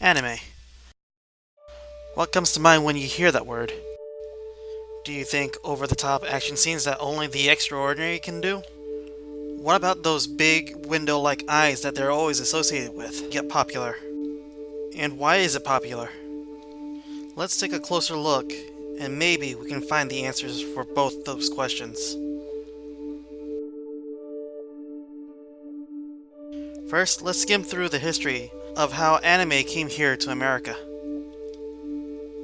Anime. What comes to mind when you hear that word? Do you think over-the-top action scenes that only the extraordinary can do? What about those big window-like eyes that they're always associated with get popular? And why is it popular? Let's take a closer look, and maybe we can find the answers for both those questions. First, let's skim through the history of how anime came here to America.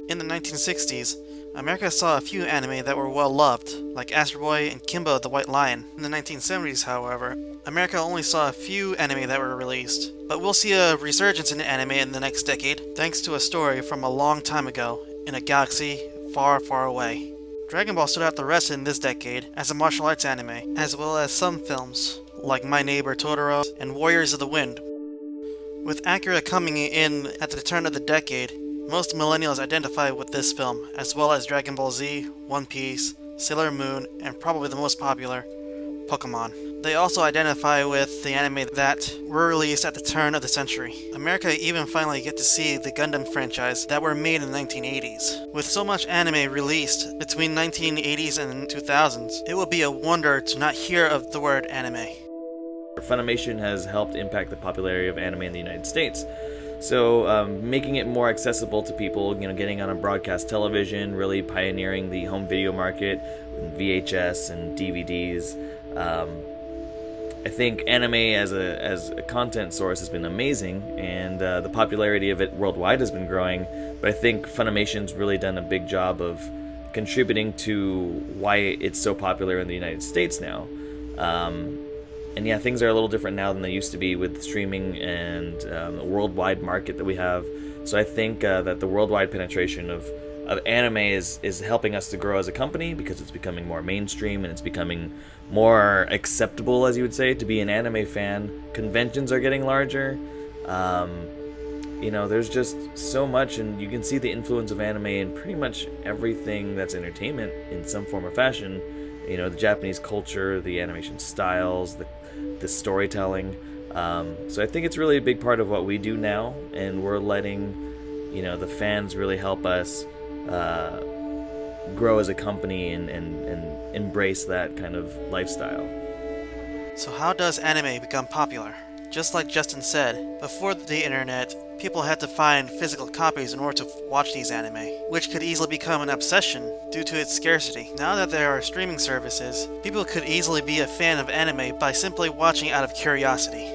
In the 1960s, America saw a few anime that were well loved, like Astro Boy and Kimba the White Lion. In the 1970s, however, America only saw a few anime that were released. But we'll see a resurgence in anime in the next decade, thanks to a story from a long time ago, in a galaxy far, far away. Dragon Ball stood out the rest in this decade as a martial arts anime, as well as some films, like My Neighbor Totoro and Warriors of the Wind. With Akira coming in at the turn of the decade, most millennials identify with this film, as well as Dragon Ball Z, One Piece, Sailor Moon, and probably the most popular, Pokémon. They also identify with the anime that were released at the turn of the century. America even finally get to see the Gundam franchise that were made in the 1980s. With so much anime released between 1980s and 2000s, it will be a wonder to not hear of the word anime. Funimation has helped impact the popularity of anime in the United States. So making it more accessible to people, getting on a broadcast television, really pioneering the home video market, VHS and DVDs. I think anime as a content source has been amazing, and the popularity of it worldwide has been growing. But I think Funimation's really done a big job of contributing to why it's so popular in the United States now. And yeah, things are a little different now than they used to be with streaming and the worldwide market that we have. So I think that the worldwide penetration of anime is helping us to grow as a company, because it's becoming more mainstream and it's becoming more acceptable, as you would say, to be an anime fan. Conventions are getting larger. There's just so much, and you can see the influence of anime in pretty much everything that's entertainment in some form or fashion. The Japanese culture, the animation styles, the storytelling. So I think it's really a big part of what we do now, and we're letting the fans really help us grow as a company and embrace that kind of lifestyle. So how does anime become popular? Just like Justin said, before the internet, people had to find physical copies in order to watch these anime, which could easily become an obsession due to its scarcity. Now that there are streaming services, people could easily be a fan of anime by simply watching out of curiosity.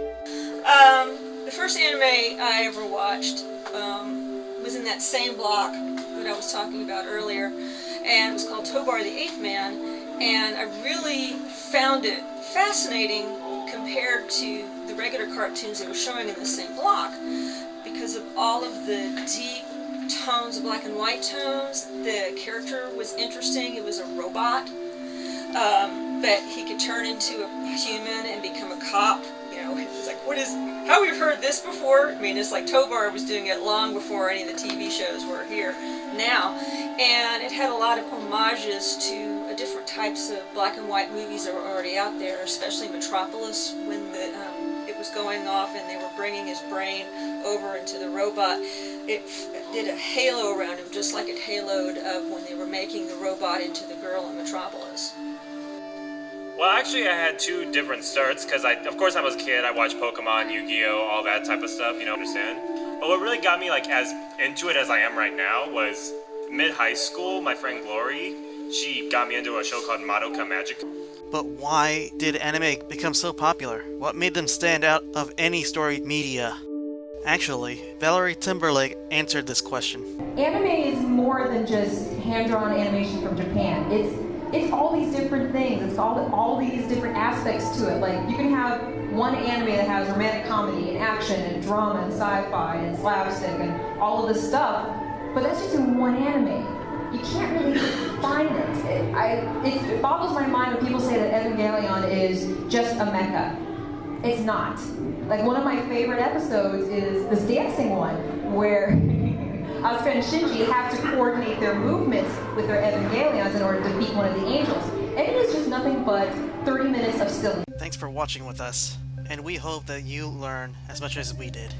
The first anime I ever watched was in that same block that I was talking about earlier, and it was called Tobor the Eighth Man, and I really found it fascinating compared to the regular cartoons they were showing in the same block, because of all of the deep tones, black and white tones. The character was interesting. It was a robot, but he could turn into a human and become a cop. It's like, how we've heard this before? I mean, it's like Tobor was doing it long before any of the TV shows were here now, and it had a lot of homages to different types of black and white movies that were already out there, especially Metropolis, when it was going off and they were bringing his brain over into the robot. It did a halo around him, just like it haloed when they were making the robot into the girl in Metropolis. Well, actually, I had two different starts, because of course, I was a kid. I watched Pokemon, Yu-Gi-Oh, all that type of stuff, understand? But what really got me, as into it as I am right now was mid-high school. My friend Glory, she got me into a show called Madoka Magic. But why did anime become so popular? What made them stand out of any story media? Actually, Valerie Timberlake answered this question. Anime is more than just hand-drawn animation from Japan. It's all these different things. It's all these different aspects to it. Like, you can have one anime that has romantic comedy and action and drama and sci-fi and slapstick and all of this stuff, but that's just in one anime. You can't really find it. It boggles my mind when people say that Evangelion is just a mecha. It's not. Like, one of my favorite episodes is this dancing one, where Asuka and Shinji have to coordinate their movements with their Evangelions in order to defeat one of the angels. And it is just nothing but 30 minutes of silly. Thanks for watching with us, and we hope that you learn as much as we did.